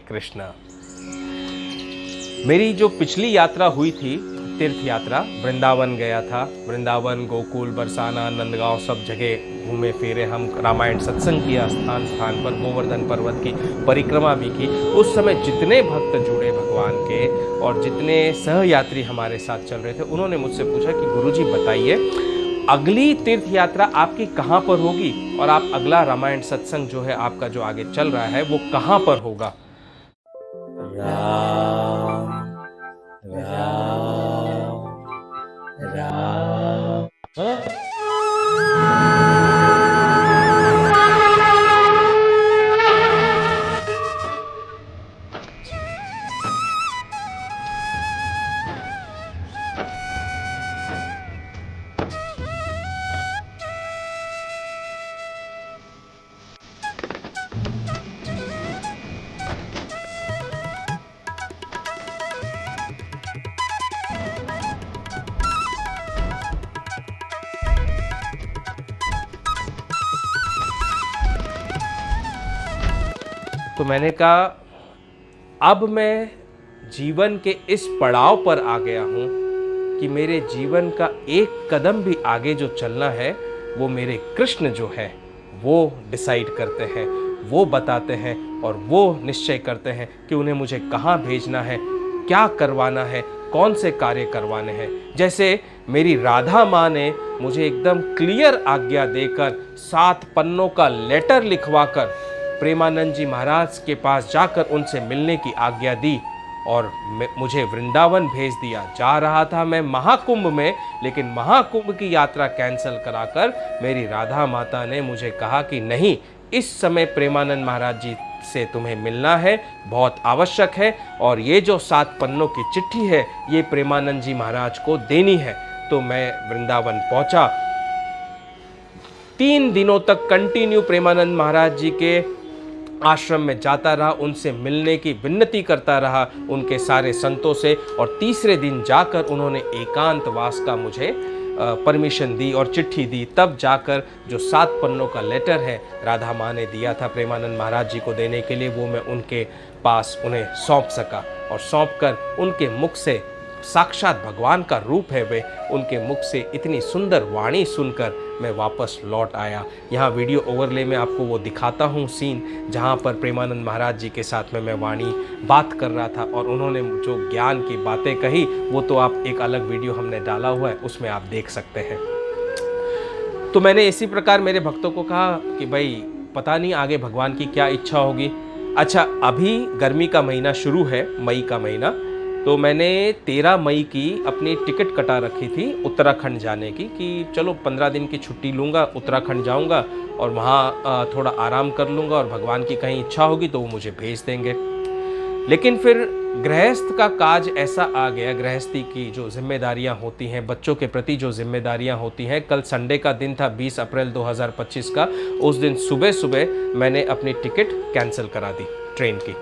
कृष्ण। मेरी जो पिछली यात्रा हुई थी, तीर्थ यात्रा, वृंदावन गया था। वृंदावन, गोकुल, बरसाना, नंदगांव सब जगह घूमे फिरे हम। रामायण सत्संग किया स्थान स्थान पर। गोवर्धन पर्वत की परिक्रमा भी की। उस समय जितने भक्त जुड़े भगवान के और जितने सहयात्री हमारे साथ चल रहे थे, उन्होंने मुझसे पूछा कि गुरुजी बताइए, अगली तीर्थ यात्रा आपकी कहाँ पर होगी और आप अगला रामायण सत्संग जो है आपका जो आगे चल रहा है वो कहाँ पर होगा। राम राम राम। तो मैंने कहा अब मैं जीवन के इस पड़ाव पर आ गया हूँ कि मेरे जीवन का एक कदम भी आगे जो चलना है वो मेरे कृष्ण जो है वो डिसाइड करते हैं, वो बताते हैं और वो निश्चय करते हैं कि उन्हें मुझे कहाँ भेजना है, क्या करवाना है, कौन से कार्य करवाने हैं। जैसे मेरी राधा माँ ने मुझे एकदम क्लियर आज्ञा देकर 7 पन्नों का लेटर लिखवाकर प्रेमानंद जी महाराज के पास जाकर उनसे मिलने की आज्ञा दी और मुझे वृंदावन भेज दिया। जा रहा था मैं महाकुंभ में, लेकिन महाकुंभ की यात्रा कैंसिल कराकर मेरी राधा माता ने मुझे कहा कि नहीं, इस समय प्रेमानंद महाराज जी से तुम्हें मिलना है, बहुत आवश्यक है, और ये जो 7 पन्नों की चिट्ठी है ये प्रेमानंद जी महाराज को देनी है। तो मैं वृंदावन पहुंचा। 3 दिनों तक कंटिन्यू प्रेमानंद महाराज जी के आश्रम में जाता रहा, उनसे मिलने की विनती करता रहा, उनके सारे संतों से। और तीसरे दिन जाकर उन्होंने एकांतवास का मुझे परमिशन दी और चिट्ठी दी। तब जाकर जो 7 पन्नों का लेटर है राधा माँ ने दिया था प्रेमानंद महाराज जी को देने के लिए, वो मैं उनके पास उन्हें सौंप सका। और सौंप कर उनके मुख से, साक्षात भगवान का रूप है वे, उनके मुख से इतनी सुंदर वाणी सुनकर मैं वापस लौट आया। यहाँ वीडियो ओवरले में आपको वो दिखाता हूँ सीन, जहाँ पर प्रेमानंद महाराज जी के साथ में मैं वाणी बात कर रहा था और उन्होंने जो ज्ञान की बातें कही वो तो आप एक अलग वीडियो हमने डाला हुआ है, उसमें आप देख सकते हैं। तो मैंने इसी प्रकार मेरे भक्तों को कहा कि भाई पता नहीं आगे भगवान की क्या इच्छा होगी। अच्छा, अभी गर्मी का महीना शुरू है, मई का महीना, तो मैंने 13 मई की अपनी टिकट कटा रखी थी उत्तराखंड जाने की कि चलो 15 दिन की छुट्टी लूँगा, उत्तराखंड जाऊँगा और वहाँ थोड़ा आराम कर लूँगा और भगवान की कहीं इच्छा होगी तो वो मुझे भेज देंगे। लेकिन फिर गृहस्थ का काज ऐसा आ गया, गृहस्थी की जो जिम्मेदारियां होती हैं, बच्चों के प्रति जो जिम्मेदारियां होती हैं। कल संडे का दिन था, 20 अप्रैल 2025 का। उस दिन सुबह सुबह मैंने अपनी टिकट कैंसिल करा दी ट्रेन की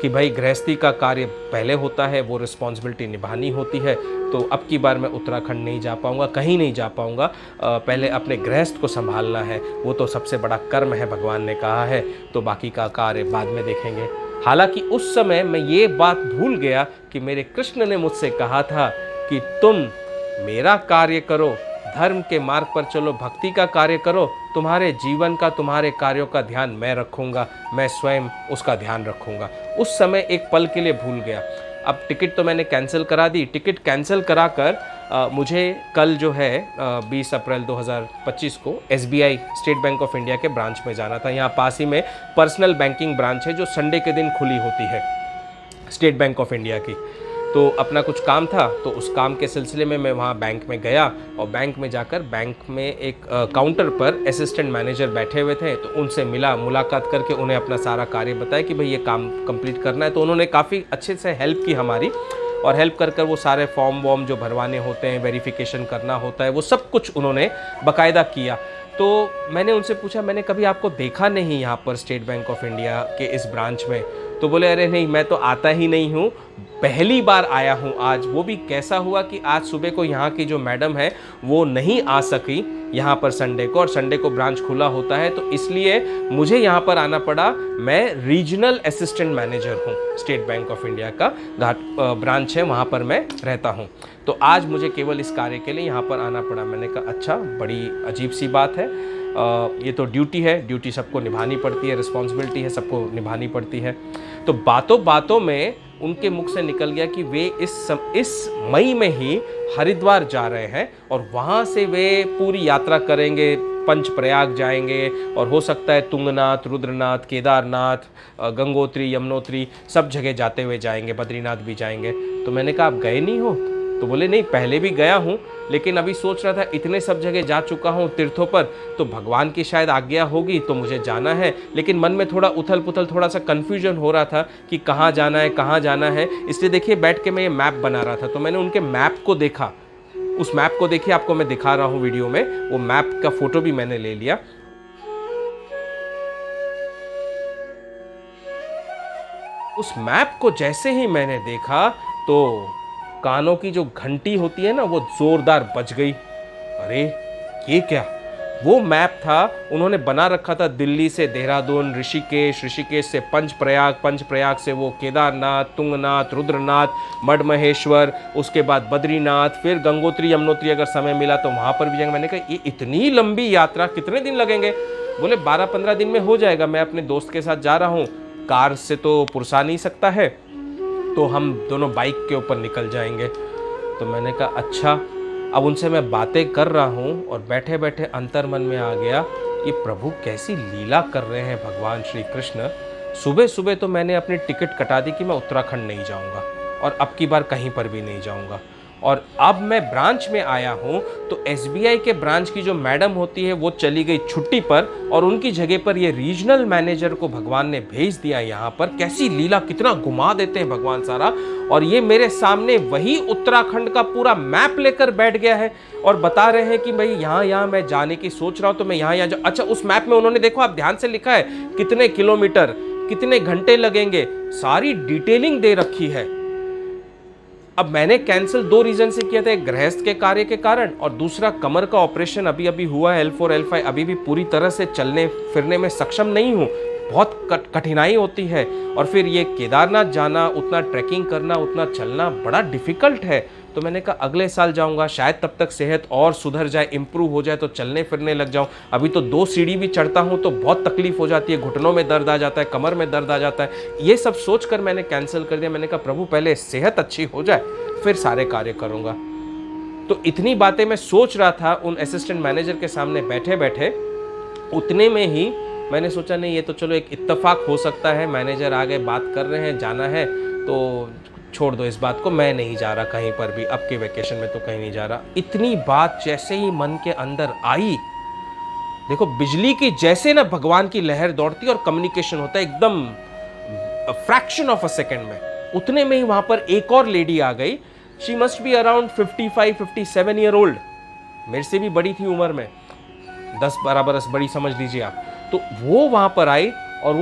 कि भाई गृहस्थी का कार्य पहले होता है, वो रिस्पॉन्सिबिलिटी निभानी होती है। तो अब की बार मैं उत्तराखंड नहीं जा पाऊँगा, कहीं नहीं जा पाऊँगा, पहले अपने गृहस्थ को संभालना है, वो तो सबसे बड़ा कर्म है, भगवान ने कहा है, तो बाकी का कार्य बाद में देखेंगे। हालांकि उस समय मैं ये बात भूल गया कि मेरे कृष्ण ने मुझसे कहा था कि तुम मेरा कार्य करो, धर्म के मार्ग पर चलो, भक्ति का कार्य करो, तुम्हारे जीवन का, तुम्हारे कार्यों का ध्यान मैं रखूंगा, मैं स्वयं उसका ध्यान रखूंगा। उस समय एक पल के लिए भूल गया। अब टिकट तो मैंने कैंसिल करा दी। टिकट कैंसिल कराकर मुझे कल जो है 20 अप्रैल 2025 को SBI, state bank of India के ब्रांच में जाना था। यहाँ पास ही में पर्सनल बैंकिंग ब्रांच है जो संडे के दिन खुली होती है, स्टेट बैंक ऑफ इंडिया की। तो अपना कुछ काम था, तो उस काम के सिलसिले में मैं वहाँ बैंक में गया और बैंक में जाकर बैंक में एक काउंटर पर असिस्टेंट मैनेजर बैठे हुए थे, तो उनसे मिला, मुलाकात करके उन्हें अपना सारा कार्य बताया कि भाई ये काम कंप्लीट करना है। तो उन्होंने काफ़ी अच्छे से हेल्प की हमारी, और हेल्प कर वो सारे फॉर्म वॉर्म जो भरवाने होते हैं, वेरिफिकेशन करना होता है, वो सब कुछ उन्होंने बाकायदा किया। तो मैंने उनसे पूछा, मैंने कभी आपको देखा नहीं यहाँ पर स्टेट बैंक ऑफ इंडिया के इस ब्रांच में। तो बोले अरे नहीं, मैं तो आता ही नहीं हूँ, पहली बार आया हूँ आज। वो भी कैसा हुआ कि आज सुबह को यहाँ की जो मैडम है वो नहीं आ सकी यहाँ पर संडे को, और संडे को ब्रांच खुला होता है, तो इसलिए मुझे यहाँ पर आना पड़ा। मैं रीजनल असिस्टेंट मैनेजर हूँ, स्टेट बैंक ऑफ इंडिया का घाट ब्रांच है, वहाँ पर मैं रहता हूँ। तो आज मुझे केवल इस कार्य के लिए यहाँ पर आना पड़ा। मैंने कहा अच्छा, बड़ी अजीब सी बात है, ये तो ड्यूटी है, ड्यूटी सबको निभानी पड़ती है, रिस्पॉन्सिबिलिटी है, सबको निभानी पड़ती है। तो बातों बातों में उनके मुख से निकल गया कि वे इस मई में ही हरिद्वार जा रहे हैं और वहाँ से वे पूरी यात्रा करेंगे, पंचप्रयाग जाएंगे, और हो सकता है तुंगनाथ, रुद्रनाथ, केदारनाथ, गंगोत्री, यमुनोत्री सब जगह जाते हुए जाएंगे, बद्रीनाथ भी जाएंगे। तो मैंने कहा आप गए नहीं हो? तो बोले नहीं, पहले भी गया हूँ, लेकिन अभी सोच रहा था इतने सब जगह जा चुका हूँ तीर्थों पर, तो भगवान की शायद आज्ञा होगी तो मुझे जाना है। लेकिन मन में थोड़ा उथल पुथल, थोड़ा सा कन्फ्यूजन हो रहा था कि कहाँ जाना है, कहाँ जाना है। इसलिए देखिए बैठ के मैं ये मैप बना रहा था, तो मैंने उनके मैप को देखा। उस मैप को देखिए, आपको मैं दिखा रहा हूँ वीडियो में, वो मैप का फोटो भी मैंने ले लिया। उस मैप को जैसे ही मैंने देखा तो कानों की जो घंटी होती है ना, वो जोरदार बज गई। अरे ये क्या? वो मैप था, उन्होंने बना रखा था दिल्ली से देहरादून, ऋषिकेश, ऋषिकेश से पंचप्रयाग, पंचप्रयाग से वो केदारनाथ, तुंगनाथ, रुद्रनाथ, मणमहेश्वर, उसके बाद बद्रीनाथ, फिर गंगोत्री, यमुनोत्री अगर समय मिला तो वहाँ पर भी जाएंगे। मैंने कहा ये इतनी लंबी यात्रा कितने दिन लगेंगे? बोले 12-15 दिन में हो जाएगा, मैं अपने दोस्त के साथ जा रहा हूँ, कार से तो पुरसा नहीं सकता है, तो हम दोनों बाइक के ऊपर निकल जाएंगे। तो मैंने कहा अच्छा। अब उनसे मैं बातें कर रहा हूँ और बैठे बैठे अंतर मन में आ गया, ये प्रभु कैसी लीला कर रहे हैं भगवान श्री कृष्ण। सुबह सुबह तो मैंने अपनी टिकट कटा दी कि मैं उत्तराखंड नहीं जाऊँगा और अब की बार कहीं पर भी नहीं जाऊँगा। और अब मैं ब्रांच में आया हूँ तो एसबीआई के ब्रांच की जो मैडम होती है वो चली गई छुट्टी पर, और उनकी जगह पर ये रीजनल मैनेजर को भगवान ने भेज दिया यहाँ पर। कैसी लीला, कितना घुमा देते हैं भगवान सारा। और ये मेरे सामने वही उत्तराखंड का पूरा मैप लेकर बैठ गया है और बता रहे हैं कि भाई यहाँ मैं जाने की सोच रहा हूँ, तो मैं यहाँ जाऊँ। अच्छा, उस मैप में उन्होंने देखो, आप ध्यान से लिखा है कितने किलोमीटर, कितने घंटे लगेंगे, सारी डिटेलिंग दे रखी है। अब मैंने कैंसिल 2 रीजन से किया था, एक गृहस्थ के कार्य के कारण, और दूसरा कमर का ऑपरेशन अभी अभी हुआ है, L4 L5, अभी भी पूरी तरह से चलने फिरने में सक्षम नहीं हूँ, बहुत कठिनाई होती है। और फिर ये केदारनाथ जाना, उतना ट्रैकिंग करना, उतना चलना बड़ा डिफिकल्ट है। तो मैंने कहा अगले साल जाऊंगा, शायद तब तक सेहत और सुधर जाए, इम्प्रूव हो जाए, तो चलने फिरने लग जाऊं। अभी तो 2 सीढ़ी भी चढ़ता हूं तो बहुत तकलीफ हो जाती है, घुटनों में दर्द आ जाता है, कमर में दर्द आ जाता है। ये सब सोचकर मैंने कैंसिल कर दिया। मैंने कहा प्रभु पहले सेहत अच्छी हो जाए फिर सारे कार्य करूंगा। तो इतनी बातें मैं सोच रहा था उन असिस्टेंट मैनेजर के सामने बैठे बैठे। उतने में ही मैंने सोचा नहीं, ये तो चलो एक इत्तेफाक हो सकता है, मैनेजर आ गए, बात कर रहे हैं, जाना है तो छोड़ दो इस बात को, मैं नहीं जा रहा कहीं पर भी, अब के वेकेशन में तो कहीं नहीं जा रहा। इतनी बात जैसे ही मन के अंदर आई, देखो बिजली की जैसे ना भगवान की लहर दौड़ती है और कम्युनिकेशन होता है एकदम फ्रैक्शन ऑफ अ सेकेंड में। उतने में ही वहां पर एक और लेडी आ गई। She must be around 55-57 year old, मेरे से भी बड़ी थी उम्र में, 10-12 बरस बड़ी समझ लीजिए आप। तो वो वहां पर आई और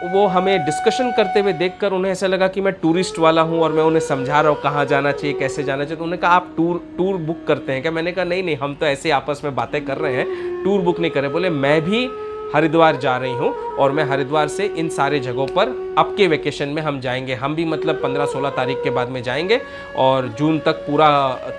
वो हमें डिस्कशन करते हुए देखकर उन्हें ऐसा लगा कि मैं टूरिस्ट वाला हूं और मैं उन्हें समझा रहा हूं कहाँ जाना चाहिए, कैसे जाना चाहिए। तो उन्होंने कहा आप टूर बुक करते हैं क्या? मैंने कहा नहीं, हम तो ऐसे आपस में बातें कर रहे हैं, टूर बुक नहीं कर रहे। बोले मैं भी हरिद्वार जा रही हूँ और मैं हरिद्वार से इन सारे जगहों पर अब के वेकेशन में हम जाएंगे। हम भी मतलब 15-16 तारीख के बाद में जाएंगे और जून तक पूरा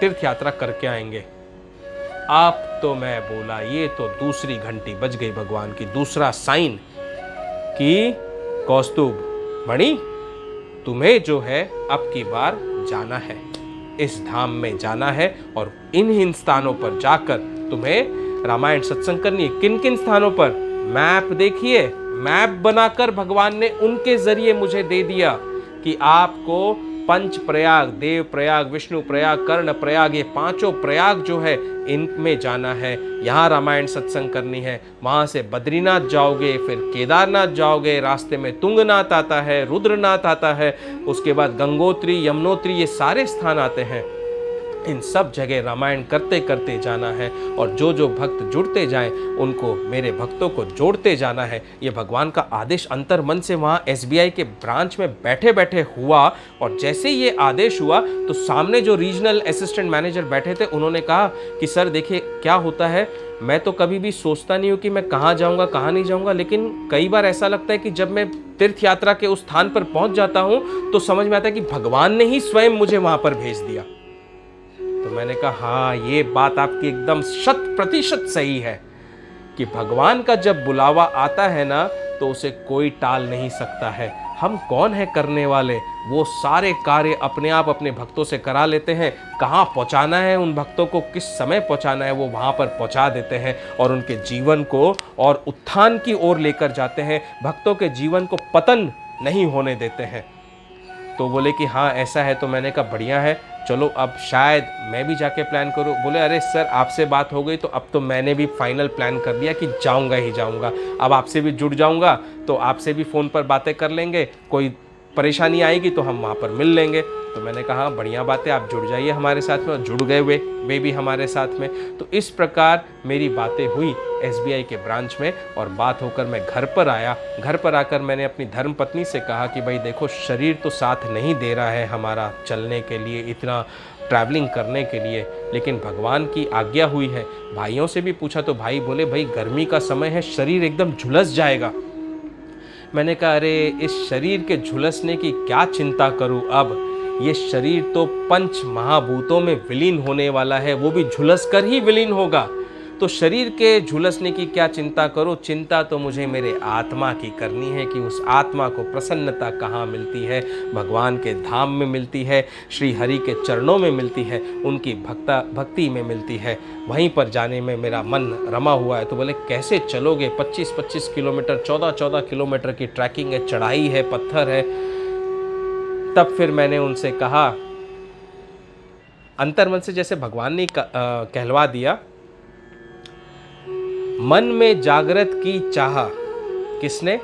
तीर्थ यात्रा करके आएंगे। आप तो मैं बोला ये तो दूसरी घंटी बज गई भगवान की, दूसरा साइन कि कौस्तुभ मणि, तुम्हें जो है अब की बार जाना है, इस धाम में जाना है और इन स्थानों पर जाकर तुम्हें रामायण सत्संग करनी है। किन किन स्थानों पर? मैप देखिए, मैप बनाकर भगवान ने उनके जरिए मुझे दे दिया कि आपको पंच प्रयाग, देव प्रयाग, विष्णु प्रयाग, कर्ण प्रयाग, ये 5 प्रयाग जो है इनमें जाना है। यहाँ रामायण सत्संग करनी है, वहाँ से बद्रीनाथ जाओगे, फिर केदारनाथ जाओगे, रास्ते में तुंगनाथ आता है, रुद्रनाथ आता है, उसके बाद गंगोत्री, यमुनोत्री, ये सारे स्थान आते हैं। इन सब जगह रामायण करते करते जाना है और जो जो भक्त जुड़ते जाएं उनको, मेरे भक्तों को जोड़ते जाना है। ये भगवान का आदेश अंतर मन से वहाँ SBI के ब्रांच में बैठे बैठे हुआ। और जैसे ये आदेश हुआ तो सामने जो रीजनल असिस्टेंट मैनेजर बैठे थे उन्होंने कहा कि सर देखिए क्या होता है, मैं तो कभी भी सोचता नहीं हूँ कि मैं कहाँ जाऊँगा कहाँ नहीं जाऊँगा, लेकिन कई बार ऐसा लगता है कि जब मैं तीर्थ यात्रा के उस स्थान पर पहुँच जाता हूँ तो समझ में आता है कि भगवान ने ही स्वयं मुझे वहाँ पर भेज दिया। तो मैंने कहा हाँ, ये बात आपकी एकदम 100% सही है कि भगवान का जब बुलावा आता है ना तो उसे कोई टाल नहीं सकता है। हम कौन है करने वाले, वो सारे कार्य अपने आप अपने भक्तों से करा लेते हैं। कहाँ पहुँचाना है उन भक्तों को, किस समय पहुँचाना है, वो वहाँ पर पहुँचा देते हैं और उनके जीवन को और उत्थान की ओर लेकर जाते हैं। भक्तों के जीवन को पतन नहीं होने देते हैं। तो बोले कि हाँ ऐसा है। तो मैंने कहा बढ़िया है, चलो अब शायद मैं भी जाके प्लान करूँ। बोले अरे सर आपसे बात हो गई तो अब तो मैंने भी फाइनल प्लान कर दिया कि जाऊँगा ही जाऊँगा। अब आपसे भी जुड़ जाऊँगा तो आपसे भी फ़ोन पर बातें कर लेंगे, कोई परेशानी आएगी तो हम वहाँ पर मिल लेंगे। तो मैंने कहा बढ़िया बात है, आप जुड़ जाइए हमारे साथ में। और जुड़ गए वे भी हमारे साथ में। तो इस प्रकार मेरी बातें हुई SBI के ब्रांच में और बात होकर मैं घर पर आया। घर पर आकर मैंने अपनी धर्मपत्नी से कहा कि भाई देखो, शरीर तो साथ नहीं दे रहा है हमारा चलने के लिए, इतना ट्रैवलिंग करने के लिए, लेकिन भगवान की आज्ञा हुई है। भाइयों से भी पूछा तो भाई बोले भाई गर्मी का समय है, शरीर एकदम झुलस जाएगा। मैंने कहा अरे इस शरीर के झुलसने की क्या चिंता करूं, अब ये शरीर तो पंच महाभूतों में विलीन होने वाला है, वो भी झुलस कर ही विलीन होगा। तो शरीर के झुलसने की क्या चिंता करो, चिंता तो मुझे मेरे आत्मा की करनी है कि उस आत्मा को प्रसन्नता कहाँ मिलती है, भगवान के धाम में मिलती है, श्री हरि के चरणों में मिलती है, उनकी भक्ति में मिलती है, वहीं पर जाने में मेरा मन रमा हुआ है। तो बोले कैसे चलोगे, 25-25 किलोमीटर 14-14 किलोमीटर की ट्रैकिंग है, चढ़ाई है, पत्थर है। तब फिर मैंने उनसे कहा, अंतर्मन से जैसे भगवान ने कहलवा दिया, मन में जागृत की चाह किसने,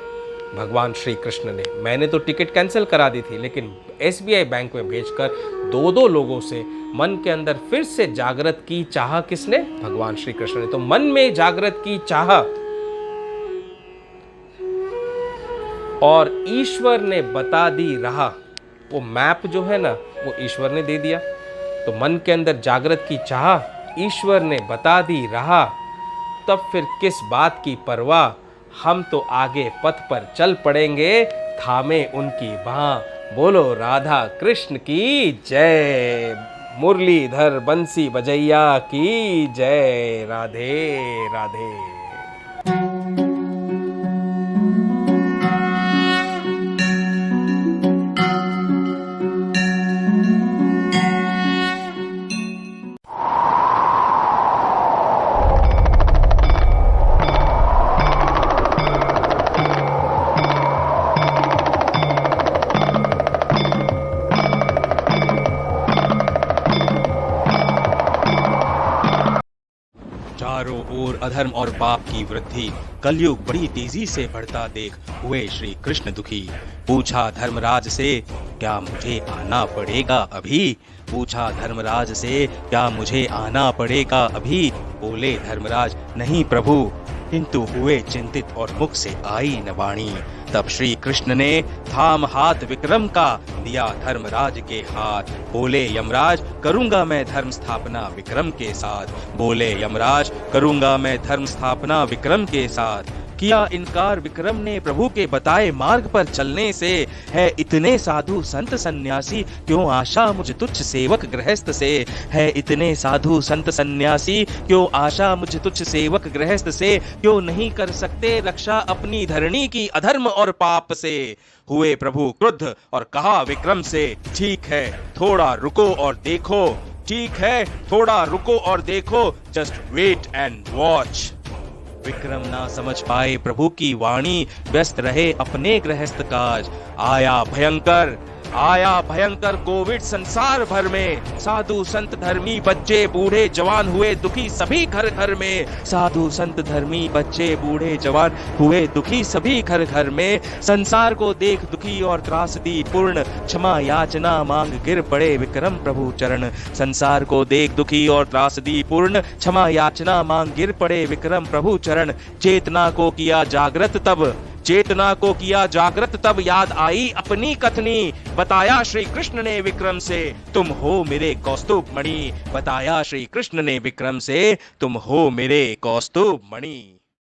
भगवान श्री कृष्ण ने। मैंने तो टिकट कैंसिल करा दी थी, लेकिन SBI बैंक में भेजकर 2-2 लोगों से मन के अंदर फिर से जागृत की चाह किसने, भगवान श्री कृष्ण ने। तो मन में जागृत की चाह और ईश्वर ने बता दी राह। वो मैप जो है ना वो ईश्वर ने दे दिया। तो मन के अंदर जागृत की चाह, ईश्वर ने बता दी राह, तब फिर किस बात की परवाह, हम तो आगे पथ पर चल पड़ेंगे, थामे उनकी बाह। बोलो राधा कृष्ण की जय, मुरलीधर बंसी बजैया की जय। राधे राधे। चारों ओर अधर्म और पाप की वृद्धि, कलयुग बड़ी तेजी से बढ़ता देख हुए श्री कृष्ण दुखी। पूछा धर्मराज से, क्या मुझे आना पड़ेगा अभी? पूछा धर्मराज से, क्या मुझे आना पड़ेगा अभी? बोले धर्मराज, नहीं प्रभु। किंतु हुए चिंतित और मुख से आई न वाणी। तब श्री कृष्ण ने थाम हाथ विक्रम का, दिया धर्मराज के हाथ। बोले यमराज, करूंगा मैं धर्म स्थापना विक्रम के साथ। बोले यमराज, करूंगा मैं धर्म स्थापना विक्रम के साथ। किया इनकार विक्रम ने प्रभु के बताए मार्ग पर चलने से। है इतने साधु संत सन्यासी, क्यों आशा मुझ तुच्छ सेवक गृहस्थ से। है इतने साधु संत सन्यासी, क्यों आशा मुझ तुच्छ सेवक गृहस्थ से। क्यों नहीं कर सकते रक्षा अपनी धरणी की अधर्म और पाप से। हुए प्रभु क्रुद्ध और कहा विक्रम से, ठीक है थोड़ा रुको और देखो। ठीक है थोड़ा रुको और देखो, just wait and watch. Vikram ना समझ पाए प्रभु की वाणी, व्यस्त रहे अपने गृहस्थ काज। आया भयंकर आया भयंकर कोविड संसार भर में, साधु संत धर्मी बच्चे बूढ़े जवान हुए दुखी सभी घर घर में। साधु संत धर्मी बच्चे बूढ़े जवान हुए दुखी सभी घर घर में। संसार को देख दुखी और त्रासदी पूर्ण, क्षमा याचना मांग गिर पड़े विक्रम प्रभु चरण। संसार को देख दुखी और त्रासदी पूर्ण, क्षमा याचना मांग गिर पड़े विक्रम प्रभु चरण। चेतना को किया जागृत तब याद आई अपनी कथनी। बताया श्री कृष्ण ने विक्रम से, तुम हो मेरे कौस्तुभ मणि। बताया श्री कृष्ण ने विक्रम से, तुम हो मेरे कौस्तुभ मणि।